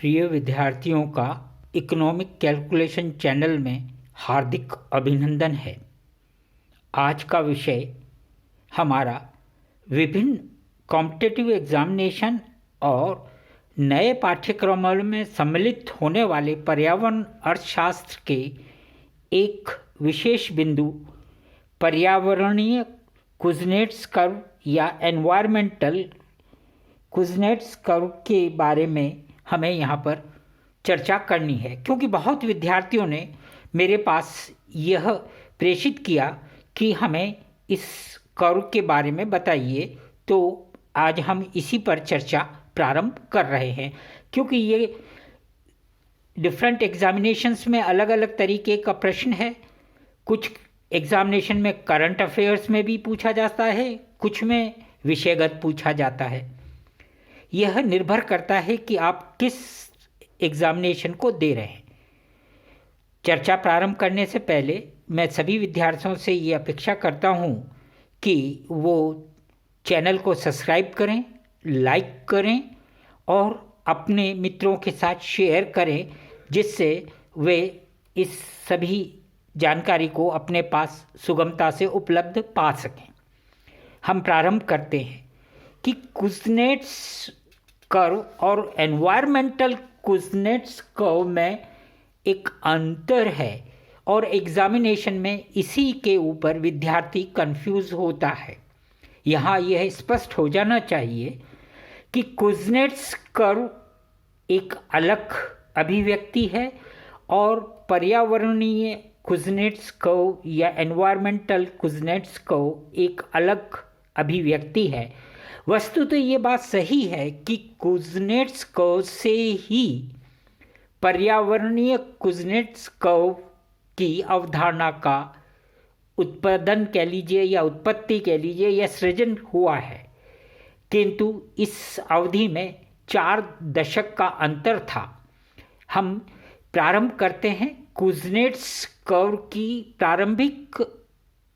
प्रिय विद्यार्थियों का इकोनॉमिक कैलकुलेशन चैनल में हार्दिक अभिनंदन है। आज का विषय हमारा विभिन्न कॉम्पिटिटिव एग्जामिनेशन और नए पाठ्यक्रमों में सम्मिलित होने वाले पर्यावरण अर्थशास्त्र के एक विशेष बिंदु पर्यावरणीय कुज़नेट्स कर्व या एनवायरमेंटल कुज़नेट्स कर्व के बारे में हमें यहाँ पर चर्चा करनी है, क्योंकि बहुत विद्यार्थियों ने मेरे पास यह प्रेषित किया कि हमें इस कर्व के बारे में बताइए। तो आज हम इसी पर चर्चा प्रारंभ कर रहे हैं, क्योंकि ये डिफरेंट एग्जामिनेशंस में अलग अलग तरीके का प्रश्न है। कुछ एग्जामिनेशन में करंट अफेयर्स में भी पूछा जाता है, कुछ में विषयगत पूछा जाता है। यह निर्भर करता है कि आप किस एग्जामिनेशन को दे रहे हैं। चर्चा प्रारंभ करने से पहले मैं सभी विद्यार्थियों से ये अपेक्षा करता हूँ कि वो चैनल को सब्सक्राइब करें, लाइक करें और अपने मित्रों के साथ शेयर करें, जिससे वे इस सभी जानकारी को अपने पास सुगमता से उपलब्ध पा सकें। हम प्रारंभ करते हैं कि कुज़नेट्स कर्व और एनवायरमेंटल कुज़नेट्स कर्व में एक अंतर है और एग्जामिनेशन में इसी के ऊपर विद्यार्थी कंफ्यूज होता है। यहाँ यह स्पष्ट हो जाना चाहिए कि कुज़नेट्स कर्व एक अलग अभिव्यक्ति है और पर्यावरणीय कुज़नेट्स कर्व या एनवायरमेंटल कुज़नेट्स कर्व एक अलग अभिव्यक्ति है। वस्तुतः तो ये बात सही है कि कुज़नेट्स कर्व से ही पर्यावरणीय कुज़नेट्स कर्व की अवधारणा का उत्पादन कह लीजिए या उत्पत्ति कह लीजिए या सृजन हुआ है, किंतु इस अवधि में 4 दशक का अंतर था। हम प्रारंभ करते हैं कुज़नेट्स कर्व की प्रारंभिक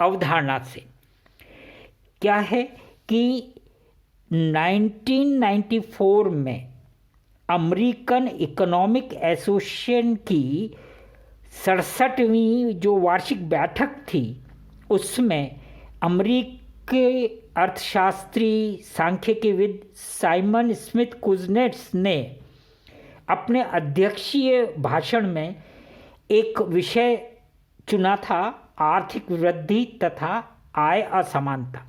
अवधारणा से। क्या है कि 1994 में अमेरिकन इकोनॉमिक एसोसिएशन की 67वीं जो वार्षिक बैठक थी, उसमें अमेरिकी अर्थशास्त्री सांख्यिकीविद साइमन स्मिथ कुज़नेट्स ने अपने अध्यक्षीय भाषण में एक विषय चुना था, आर्थिक वृद्धि तथा आय असमानता,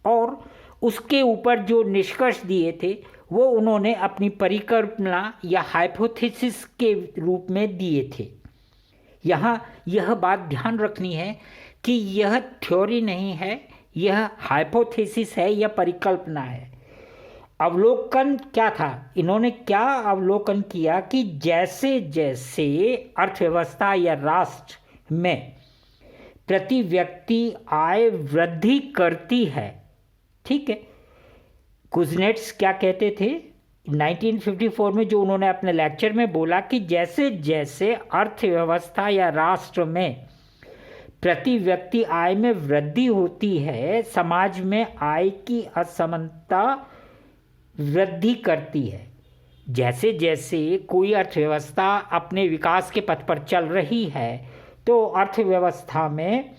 और उसके ऊपर जो निष्कर्ष दिए थे वो उन्होंने अपनी परिकल्पना या हाइपोथेसिस के रूप में दिए थे। यहाँ यह बात ध्यान रखनी है कि यह थ्योरी नहीं है, यह हाइपोथेसिस है या परिकल्पना है। अवलोकन क्या था? इन्होंने क्या अवलोकन किया कि जैसे जैसे अर्थव्यवस्था या राष्ट्र में प्रति व्यक्ति आय वृद्धि करती है, ठीक है, कुज़नेट्स क्या कहते थे 1954 में, जो उन्होंने अपने लेक्चर में बोला कि जैसे जैसे अर्थव्यवस्था या राष्ट्र में प्रति व्यक्ति आय में वृद्धि होती है, समाज में आय की असमानता वृद्धि करती है। जैसे जैसे कोई अर्थव्यवस्था अपने विकास के पथ पर चल रही है, तो अर्थव्यवस्था में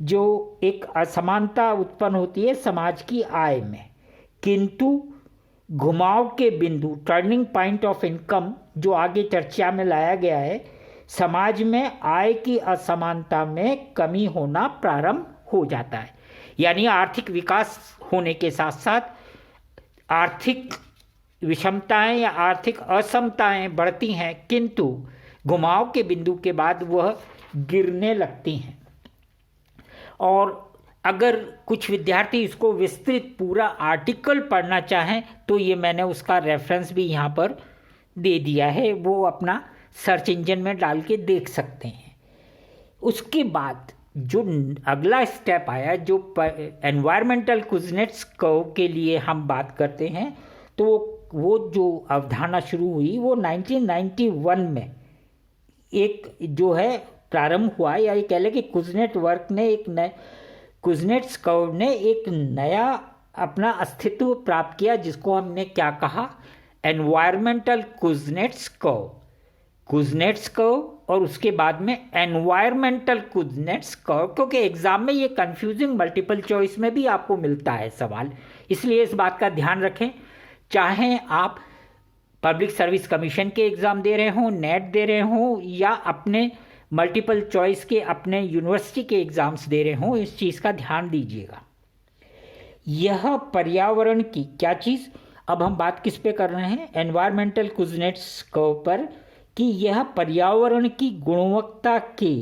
जो एक असमानता उत्पन्न होती है समाज की आय में, किंतु घुमाव के बिंदु टर्निंग पॉइंट ऑफ इनकम जो आगे चर्चा में लाया गया है, समाज में आय की असमानता में कमी होना प्रारंभ हो जाता है। यानी आर्थिक विकास होने के साथ साथ आर्थिक विषमताएं या आर्थिक असमताएं बढ़ती हैं, किंतु घुमाव के बिंदु के बाद वह गिरने लगती हैं। और अगर कुछ विद्यार्थी इसको विस्तृत पूरा आर्टिकल पढ़ना चाहें तो ये मैंने उसका रेफरेंस भी यहाँ पर दे दिया है, वो अपना सर्च इंजन में डाल के देख सकते हैं। उसके बाद जो अगला स्टेप आया, जो एनवायरमेंटल कुज़नेट्स कर्व के लिए हम बात करते हैं, तो वो जो अवधारणा शुरू हुई वो 1991 में एक जो है प्रारंभ हुआ, या ये कह लें कि कुज़नेट वर्क ने एक नए कुज़नेट्स कर्व ने एक नया अपना अस्तित्व प्राप्त किया, जिसको हमने क्या कहा, एनवायरमेंटल कुजनेट्स कर्व और उसके बाद में एनवायरमेंटल कुजनेट्स कर्व, क्योंकि एग्जाम में ये कंफ्यूजिंग मल्टीपल चॉइस में भी आपको मिलता है सवाल, इसलिए इस बात का ध्यान रखें। चाहे आप पब्लिक सर्विस कमीशन के एग्ज़ाम दे रहे हों, नेट दे रहे हों, या अपने मल्टीपल चॉइस के अपने यूनिवर्सिटी के एग्ज़ाम्स दे रहे हों, इस चीज़ का ध्यान दीजिएगा। यह पर्यावरण की क्या चीज़, अब हम बात किस पे कर रहे हैं, एनवायरमेंटल कुजनेट्स कर्व पर, कि यह पर्यावरण की गुणवत्ता के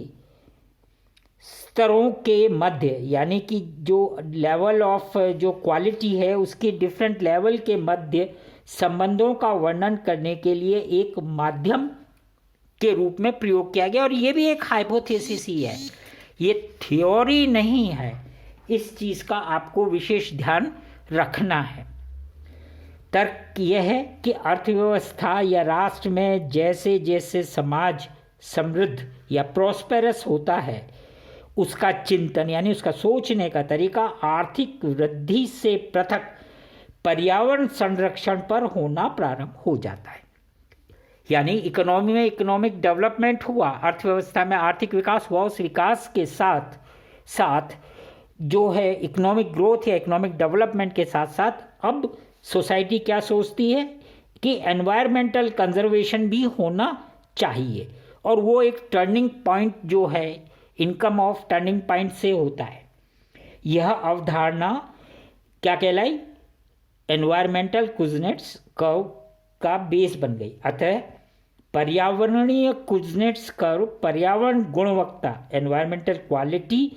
स्तरों के मध्य, यानी कि जो लेवल ऑफ जो क्वालिटी है उसके डिफरेंट लेवल के मध्य संबंधों का वर्णन करने के लिए एक माध्यम के रूप में प्रयोग किया गया। और ये भी एक हाइपोथेसिस ही है, ये थ्योरी नहीं है। इस चीज़ का आपको विशेष ध्यान रखना है। तर्क यह है कि अर्थव्यवस्था या राष्ट्र में जैसे जैसे समाज समृद्ध या प्रॉस्पेरस होता है, उसका चिंतन यानी उसका सोचने का तरीका आर्थिक वृद्धि से पृथक पर्यावरण संरक्षण पर होना प्रारंभ हो जाता है। यानी इकोनॉमी में इकोनॉमिक डेवलपमेंट हुआ, अर्थव्यवस्था में आर्थिक विकास हुआ, उस विकास के साथ साथ जो है इकोनॉमिक ग्रोथ या इकोनॉमिक डेवलपमेंट के साथ साथ अब सोसाइटी क्या सोचती है कि एनवायरमेंटल कंजर्वेशन भी होना चाहिए, और वो एक टर्निंग पॉइंट जो है इनकम ऑफ टर्निंग पॉइंट से होता है। यह अवधारणा क्या कहलाई, एनवायरमेंटल कुजनेट्स कर्व का बेस बन गई। अतः पर्यावरणीय कुजनेट्स कर्व पर्यावरण गुणवत्ता एनवायरमेंटल क्वालिटी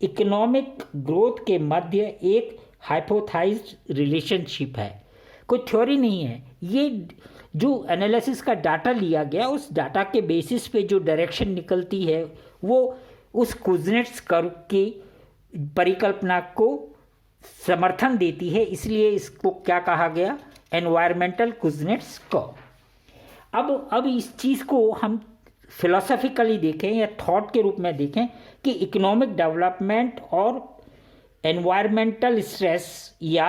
इकोनॉमिक ग्रोथ के मध्य एक हाइपोथाइज्ड रिलेशनशिप है, कोई थ्योरी नहीं है। ये जो एनालिसिस का डाटा लिया गया, उस डाटा के बेसिस पे जो डायरेक्शन निकलती है वो उस कुजनेट्स कर्व की परिकल्पना को समर्थन देती है, इसलिए इसको क्या कहा गया, एनवायरमेंटल कुजनेट्स कर्व। अब इस चीज़ को हम फिलोसॉफिकली देखें या थॉट के रूप में देखें कि इकोनॉमिक डेवलपमेंट और एनवायरमेंटल स्ट्रेस या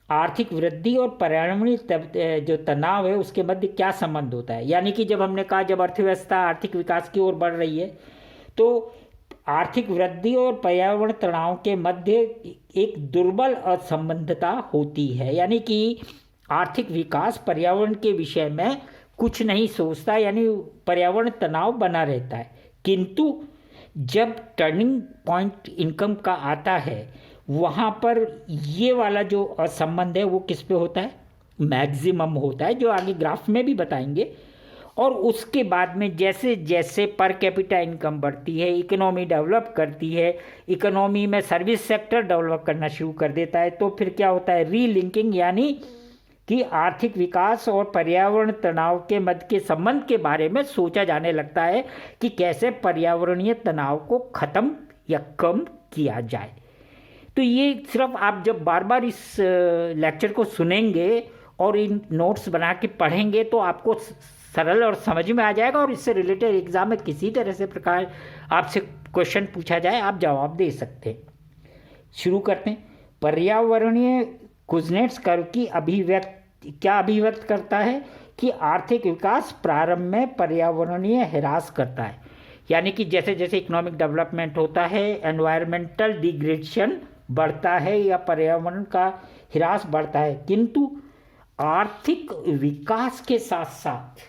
आर्थिक वृद्धि और पर्यावरणीय जो तनाव है उसके मध्य क्या संबंध होता है। यानी कि जब हमने कहा जब अर्थव्यवस्था आर्थिक विकास की ओर बढ़ रही है तो आर्थिक वृद्धि और पर्यावरण तनाव के मध्य एक दुर्बल असंबद्धता होती है, यानी कि आर्थिक विकास पर्यावरण के विषय में कुछ नहीं सोचता, यानी पर्यावरण तनाव बना रहता है। किंतु जब टर्निंग पॉइंट इनकम का आता है वहाँ पर ये वाला जो असंबंध है वो किस पे होता है, मैक्सिमम होता है, जो आगे ग्राफ में भी बताएंगे। और उसके बाद में जैसे जैसे पर कैपिटा इनकम बढ़ती है, इकोनॉमी डेवलप करती है, इकोनॉमी में सर्विस सेक्टर डेवलप करना शुरू कर देता है, तो फिर क्या होता है, रीलिंकिंग, यानी कि आर्थिक विकास और पर्यावरण तनाव के मध्य के संबंध के बारे में सोचा जाने लगता है कि कैसे पर्यावरणीय तनाव को ख़त्म या कम किया जाए। तो ये सिर्फ आप जब बार बार इस लेक्चर को सुनेंगे और इन नोट्स बना के पढ़ेंगे तो आपको सरल और समझ में आ जाएगा, और इससे रिलेटेड एग्जाम में किसी तरह से प्रकार आपसे क्वेश्चन पूछा जाए आप जवाब दे सकते हैं। शुरू करते हैं। पर्यावरणीय कुजनेट्स कर्व की क्या अभिव्यक्त करता है कि आर्थिक विकास प्रारंभ में पर्यावरणीय ह्रास करता है, यानी कि जैसे जैसे इकोनॉमिक डेवलपमेंट होता है एनवायरमेंटल डिग्रेडेशन बढ़ता है या पर्यावरण का ह्रास बढ़ता है, किंतु आर्थिक विकास के साथ साथ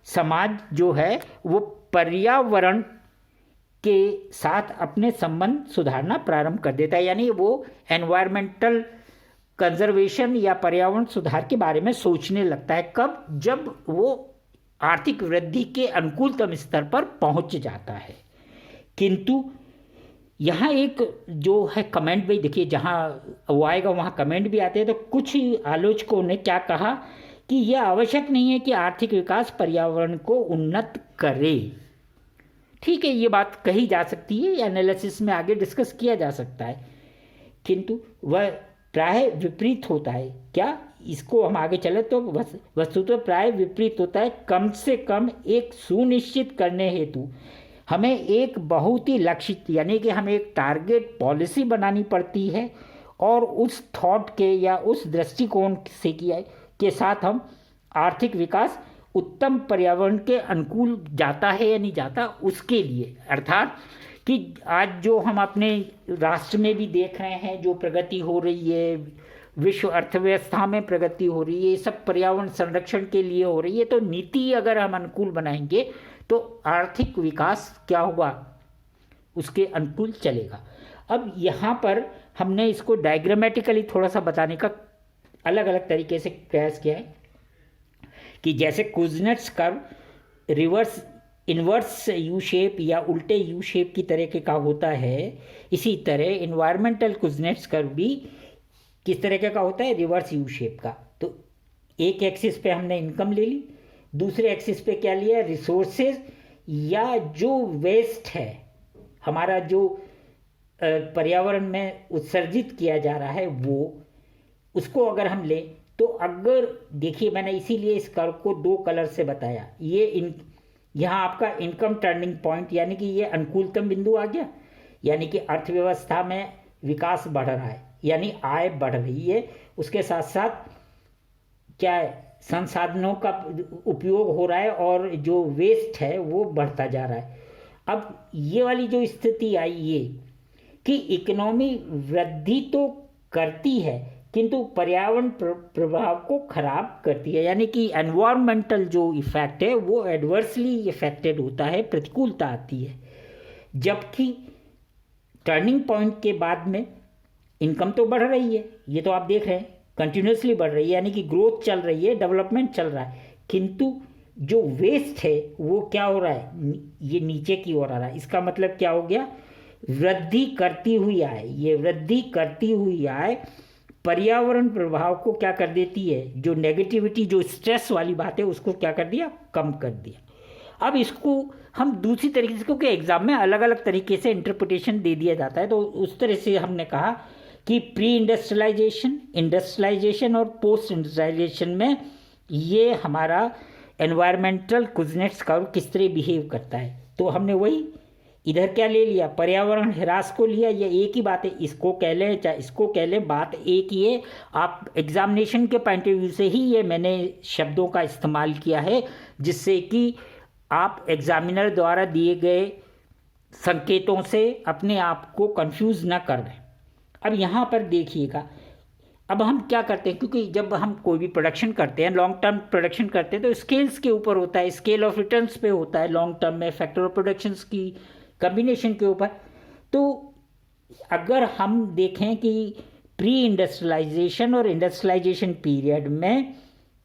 समाज जो है वो पर्यावरण के साथ अपने संबंध सुधारना प्रारंभ कर देता है, यानी वो एनवायरमेंटल कंजर्वेशन या पर्यावरण सुधार के बारे में सोचने लगता है। कब, जब वो आर्थिक वृद्धि के अनुकूलतम स्तर पर पहुंच जाता है। किंतु यहाँ एक जो है कमेंट भी देखिए, जहाँ वो आएगा वहाँ कमेंट भी आते हैं। तो कुछ आलोचकों ने क्या कहा कि यह आवश्यक नहीं है कि आर्थिक विकास पर्यावरण को उन्नत करे। ठीक है, ये बात कही जा सकती है, एनालिसिस में आगे डिस्कस किया जा सकता है, किंतु वह प्राय विपरीत होता है। क्या, इसको हम आगे चले तो वस्तुतः प्राय विपरीत होता है। कम से कम एक सुनिश्चित करने हेतु हमें एक बहुत ही लक्षित, यानी कि हमें एक टारगेट पॉलिसी बनानी पड़ती है, और उस थॉट के या उस दृष्टिकोण से के साथ हम आर्थिक विकास उत्तम पर्यावरण के अनुकूल जाता है या नहीं जाता, उसके लिए। अर्थात कि आज जो हम अपने राष्ट्र में भी देख रहे हैं, जो प्रगति हो रही है, विश्व अर्थव्यवस्था में प्रगति हो रही है, ये सब पर्यावरण संरक्षण के लिए हो रही है। तो नीति अगर हम अनुकूल बनाएंगे तो आर्थिक विकास क्या होगा, उसके अनुकूल चलेगा। अब यहाँ पर हमने इसको डायग्रामेटिकली थोड़ा सा बताने का अलग अलग तरीके से प्रयास किया है कि जैसे Kuznets curve reverse inverse U shape या उल्टे यू शेप की तरह के का होता है, इसी तरह इन्वायरमेंटल कुज़नेट्स कर्व भी किस तरह का होता है, रिवर्स यू शेप का। तो एक एक्सिस पे हमने इनकम ले ली, दूसरे एक्सिस पे क्या लिया, रिसोर्सेज या जो वेस्ट है हमारा, जो पर्यावरण में उत्सर्जित किया जा रहा है, वो उसको अगर हम लें तो अगर देखिए मैंने इसीलिए इस कर्व को 2 कलर से बताया। ये यहाँ आपका इनकम टर्निंग पॉइंट यानी कि ये अनुकूलतम बिंदु आ गया, यानी कि अर्थव्यवस्था में विकास बढ़ रहा है, यानी आय बढ़ रही है, उसके साथ साथ क्या है, संसाधनों का उपयोग हो रहा है और जो वेस्ट है वो बढ़ता जा रहा है। अब ये वाली जो स्थिति आई ये कि इकोनॉमी वृद्धि तो करती है किंतु पर्यावरण प्रभाव को खराब करती है, यानी कि एनवायरमेंटल जो इफेक्ट है वो एडवर्सली इफेक्टेड होता है, प्रतिकूलता आती है। जबकि टर्निंग पॉइंट के बाद में इनकम तो बढ़ रही है, ये तो आप देख रहे हैं कंटिन्यूसली बढ़ रही है, यानी कि ग्रोथ चल रही है, डेवलपमेंट चल रहा है, किंतु जो वेस्ट है वो क्या हो रहा है, ये नीचे की ओर आ रहा है। इसका मतलब क्या हो गया, वृद्धि करती हुई आय, ये वृद्धि करती हुई आय पर्यावरण प्रभाव को क्या कर देती है, जो नेगेटिविटी जो स्ट्रेस वाली बात है उसको क्या कर दिया, कम कर दिया। अब इसको हम दूसरी तरीके से, क्योंकि एग्जाम में अलग अलग तरीके से इंटरप्रिटेशन दे दिया जाता है, तो उस तरह से हमने कहा कि प्री इंडस्ट्रियलाइजेशन, इंडस्ट्रियलाइजेशन और पोस्ट इंडस्ट्रियलाइजेशन में ये हमारा एनवायरमेंटल कुज़नेट्स कर्व किस तरह बिहेव करता है। तो हमने वही इधर क्या ले लिया, पर्यावरण ह्रास को लिया, ये एक ही बात है, इसको कह लें चाहे इसको कह लें, बात एक ही है। आप एग्जामिनेशन के पॉइंट ऑफ व्यू से ही ये मैंने शब्दों का इस्तेमाल किया है, जिससे कि आप एग्जामिनर द्वारा दिए गए संकेतों से अपने आप को कंफ्यूज ना कर दें। अब यहाँ पर देखिएगा, अब हम क्या करते हैं, क्योंकि जब हम कोई भी प्रोडक्शन करते हैं, लॉन्ग टर्म प्रोडक्शन करते हैं, तो स्केल्स के ऊपर होता है, स्केल ऑफ रिटर्न्स पे होता है, लॉन्ग टर्म में फैक्टर ऑफ प्रोडक्शंस की कम्बिनेशन के ऊपर। तो अगर हम देखें कि प्री इंडस्ट्रियलाइजेशन और इंडस्ट्रियलाइजेशन पीरियड में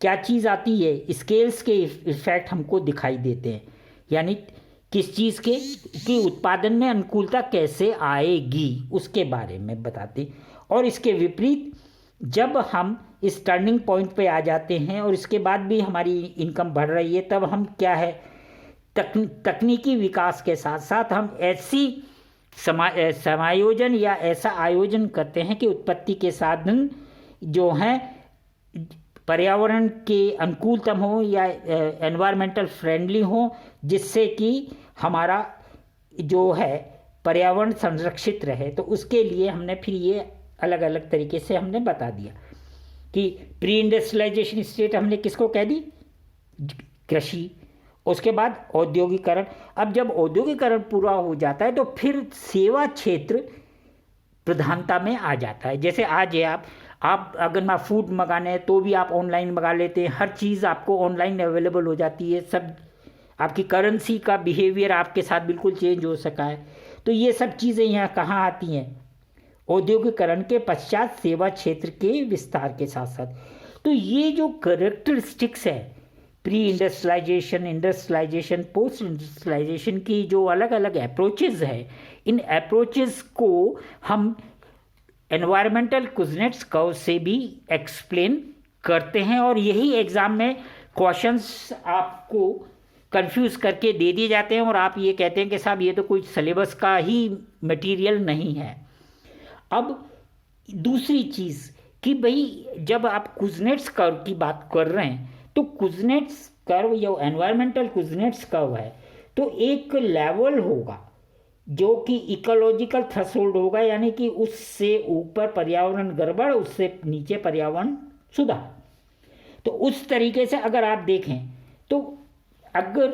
क्या चीज़ आती है, स्केल्स के इफेक्ट हमको दिखाई देते हैं, यानी किस चीज़ के कि उत्पादन में अनुकूलता कैसे आएगी उसके बारे में बताते। और इसके विपरीत जब हम इस टर्निंग पॉइंट पे आ जाते हैं और इसके बाद भी हमारी इनकम बढ़ रही है, तब हम क्या है, तकनीकी विकास के साथ साथ हम ऐसी समायोजन या ऐसा आयोजन करते हैं कि उत्पत्ति के साधन जो हैं पर्यावरण के अनुकूलतम हो या एनवायरमेंटल फ्रेंडली हो, जिससे कि हमारा जो है पर्यावरण संरक्षित रहे। तो उसके लिए हमने फिर ये अलग अलग तरीके से हमने बता दिया कि प्री इंडस्ट्रियलाइजेशन स्टेट हमने किसको कह दी, कृषि, उसके बाद औद्योगिकरण। अब जब औद्योगिकरण पूरा हो जाता है तो फिर सेवा क्षेत्र प्रधानता में आ जाता है। जैसे आज है आप अगर मैं फूड मंगाने हैं तो भी आप ऑनलाइन मंगा लेते हैं, हर चीज़ आपको ऑनलाइन अवेलेबल हो जाती है, सब आपकी करेंसी का बिहेवियर आपके साथ बिल्कुल चेंज हो सका है। तो ये सब चीज़ें यहाँ कहाँ आती हैं, औद्योगिकरण के पश्चात सेवा क्षेत्र के विस्तार के साथ साथ। तो ये जो कैरेक्टरिस्टिक्स है pre industrialization, industrialization, post industrialization की जो अलग अलग अप्रोचेज़ है, इन अप्रोचेज़ को हम एनवायरमेंटल कुज़नेट्स कर्व से भी एक्सप्लेन करते हैं। और यही एग्ज़ाम में क्वेश्चंस आपको कंफ्यूज करके दे दिए जाते हैं और आप ये कहते हैं कि साहब ये तो कोई सिलेबस का ही मटेरियल नहीं है। अब दूसरी चीज़ कि भाई जब आप कुज़नेट्स कर्व की बात कर रहे हैं तो कुज़नेट्स कर्व या एनवायरमेंटल कुज़नेट्स कर्व है तो एक लेवल होगा जो कि इकोलॉजिकल थ्रेशोल्ड होगा, यानी कि उससे ऊपर पर्यावरण गड़बड़, उससे नीचे पर्यावरण सुधार। तो उस तरीके से अगर आप देखें तो अगर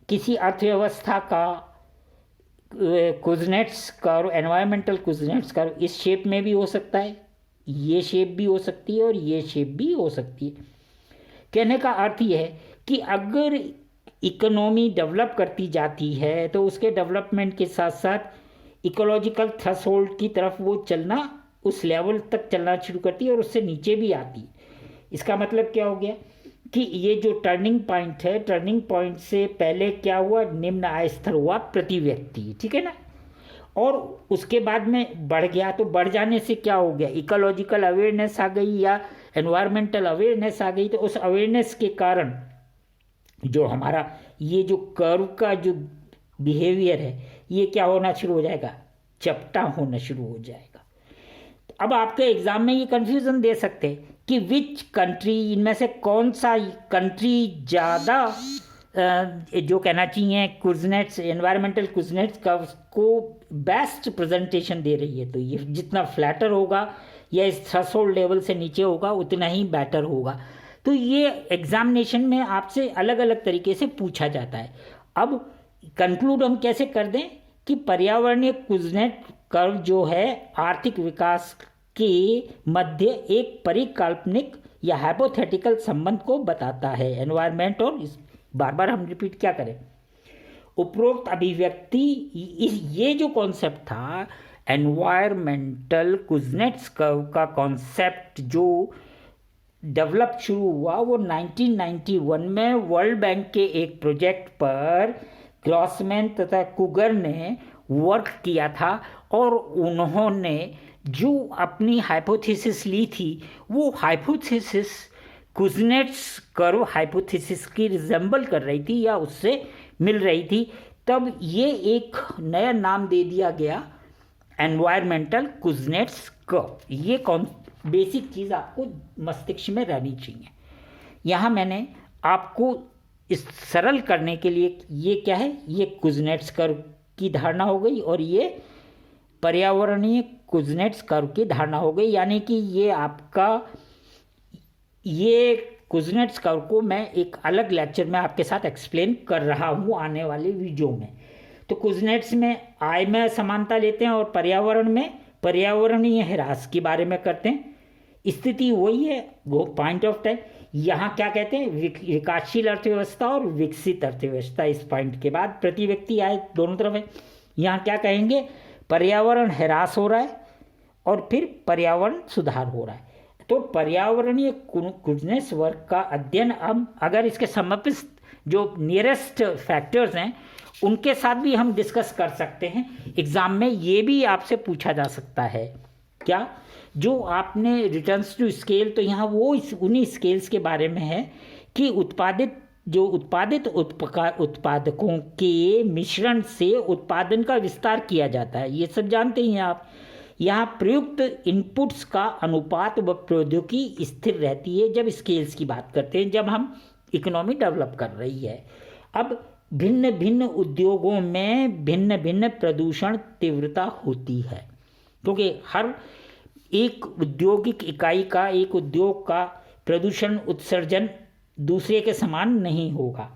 किसी अर्थव्यवस्था का Kuznets curve, environmental Kuznets curve इस शेप में भी हो सकता है, ये शेप भी हो सकती है और ये शेप भी हो सकती है। कहने का अर्थ यह है कि अगर इकोनॉमी डेवलप करती जाती है तो उसके डेवलपमेंट के साथ साथ इकोलॉजिकल थ्रेशोल्ड की तरफ वो चलना, उस लेवल तक चलना शुरू करती है और उससे नीचे भी आती है। इसका मतलब क्या हो गया कि ये जो टर्निंग पॉइंट है, टर्निंग पॉइंट से पहले क्या हुआ, निम्न आय स्तर हुआ प्रति व्यक्ति, ठीक है ना, और उसके बाद में बढ़ गया। तो बढ़ जाने से क्या हो गया, इकोलॉजिकल अवेयरनेस आ गई या एनवायरमेंटल अवेयरनेस आ गई। तो उस अवेयरनेस के कारण जो हमारा ये जो कर्व का जो बिहेवियर है ये क्या होना शुरू हो जाएगा, चपटा होना शुरू हो जाएगा। अब आपके एग्जाम में ये कंफ्यूजन दे सकते हैं कि विच कंट्री, इनमें से कौन सा कंट्री ज़्यादा जो कहना चाहिए कुजनेट्स, एनवायरमेंटल कुजनेट्स का को बेस्ट प्रेजेंटेशन दे रही है। तो ये जितना फ्लैटर होगा या इस थ्रेशोल्ड लेवल से नीचे होगा उतना ही बेटर होगा। तो ये एग्जामिनेशन में आपसे अलग अलग तरीके से पूछा जाता है। अब कंक्लूड हम कैसे कर दें कि पर्यावरणीय कुजनेट कर्व जो है आर्थिक विकास के मध्य एक परिकल्पनिक या हाइपोथेटिकल संबंध को बताता है। एनवायरमेंट और बार बार हम रिपीट क्या करें, उपरोक्त अभिव्यक्ति, ये जो कॉन्सेप्ट था एनवायरमेंटल कुजनेट्स कर्व का कॉन्सेप्ट जो डेवलप शुरू हुआ वो 1991 में वर्ल्ड बैंक के एक प्रोजेक्ट पर ग्रॉसमैन तथा कुगर ने वर्क किया था और उन्होंने जो अपनी हाइपोथेसिस ली थी वो हाइपोथेसिस कुजनेट्स कर्व हाइपोथेसिस की रिजेंबल कर रही थी या उससे मिल रही थी। तब ये एक नया नाम दे दिया गया एनवायरमेंटल कुजनेट्स कर्व। ये कौन बेसिक चीज़ आपको मस्तिष्क में रहनी चाहिए। यहाँ मैंने आपको इस सरल करने के लिए, ये क्या है, ये कुजनेट्स कर्व की धारणा हो गई और ये पर्यावरणीय कुजनेट्स कर्व की धारणा हो गई। यानी कि ये आपका, ये कुजनेट्स कर्व को मैं एक अलग लेक्चर में आपके साथ एक्सप्लेन कर रहा हूँ आने वाले वीडियो में। तो कुजनेट्स में आय में समानता लेते हैं और पर्यावरण में पर्यावरणीय ह्रास के बारे में करते हैं। स्थिति वही है, वो पॉइंट ऑफ टाइम। यहाँ क्या कहते हैं, विकासशील अर्थव्यवस्था और विकसित अर्थव्यवस्था। इस पॉइंट के बाद प्रति व्यक्ति आय दोनों तरफ है। यहाँ क्या कहेंगे, पर्यावरण ह्रास हो रहा है और फिर पर्यावरण सुधार हो रहा है। तो पर्यावरणीय कुजनेट्स वर्ग का अध्ययन हम अगर इसके समर्पित जो नियरेस्ट फैक्टर्स हैं उनके साथ भी हम डिस्कस कर सकते हैं। एग्जाम में ये भी आपसे पूछा जा सकता है क्या, जो आपने रिटर्न्स टू स्केल, तो यहाँ वो उन्हीं स्केल्स के बारे में है कि उत्पादित उत्पादकों के मिश्रण से उत्पादन का विस्तार किया जाता है। ये सब जानते हैं आप। यहाँ प्रयुक्त इनपुट्स का अनुपात व प्रौद्योगिकी स्थिर रहती है जब स्केल्स की बात करते हैं, जब हम इकोनॉमी डेवलप कर रही है। अब भिन्न भिन्न उद्योगों में भिन्न भिन्न प्रदूषण तीव्रता होती है, क्योंकि हर एक औद्योगिक इकाई का, एक उद्योग का प्रदूषण उत्सर्जन दूसरे के समान नहीं होगा।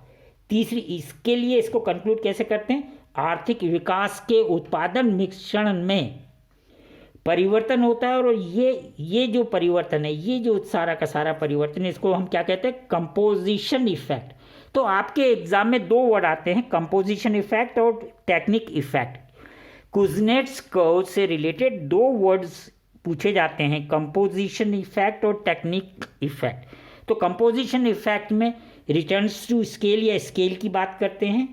तीसरी, इसके लिए इसको कंक्लूड कैसे करते हैं, आर्थिक विकास के उत्पादन मिश्रण में परिवर्तन होता है और ये जो परिवर्तन है, ये जो सारा का सारा परिवर्तन है, इसको हम क्या कहते हैं, कंपोजिशन इफेक्ट। तो आपके एग्जाम में दो वर्ड आते हैं, कंपोजिशन इफेक्ट और टेक्निक इफेक्ट। कुजनेट्स कर्व से रिलेटेड दो वर्ड्स पूछे जाते हैं, कंपोजिशन इफेक्ट और टेक्निक इफेक्ट। तो कंपोजिशन इफेक्ट में रिटर्न्स टू स्केल या स्केल की बात करते हैं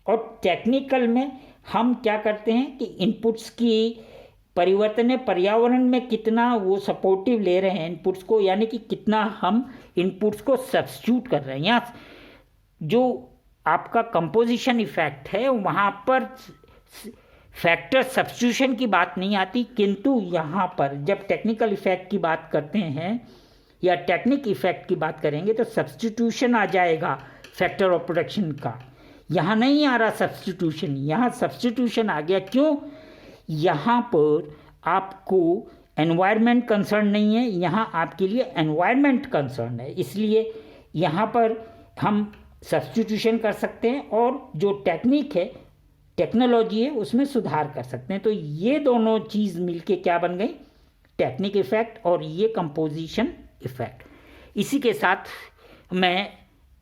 और टेक्निकल में हम क्या करते हैं कि इनपुट्स की परिवर्तन है, पर्यावरण में कितना वो सपोर्टिव ले रहे हैं इनपुट्स को, यानी कि कितना हम इनपुट्स को सब्स्टिट्यूट कर रहे हैं। यहाँ जो आपका कंपोजिशन इफेक्ट है वहाँ पर फैक्टर सब्स्टिट्यूशन की बात नहीं आती, किंतु यहाँ पर जब टेक्निकल इफेक्ट की बात करते हैं या टेक्निक इफेक्ट की बात करेंगे तो सब्स्टिट्यूशन आ जाएगा फैक्टर ऑफ प्रोडक्शन का। यहाँ नहीं आ रहा सब्स्टिट्यूशन, यहाँ सब्स्टिट्यूशन आ गया। क्यों, यहाँ पर आपको एनवायरनमेंट कंसर्न नहीं है, यहाँ आपके लिए एनवायरनमेंट कंसर्न है, इसलिए यहाँ पर हम सब्स्टिट्यूशन कर सकते हैं और जो टेक्निक है, टेक्नोलॉजी है, उसमें सुधार कर सकते हैं। तो ये दोनों चीज़ मिलके क्या बन गई, टेक्निक इफेक्ट और ये कंपोजिशन इफेक्ट। इसी के साथ मैं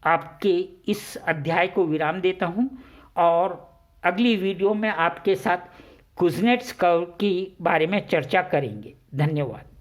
आपके इस अध्याय को विराम देता हूँ और अगली वीडियो में आपके साथ कुज़नेट्स कर्व के बारे में चर्चा करेंगे। धन्यवाद।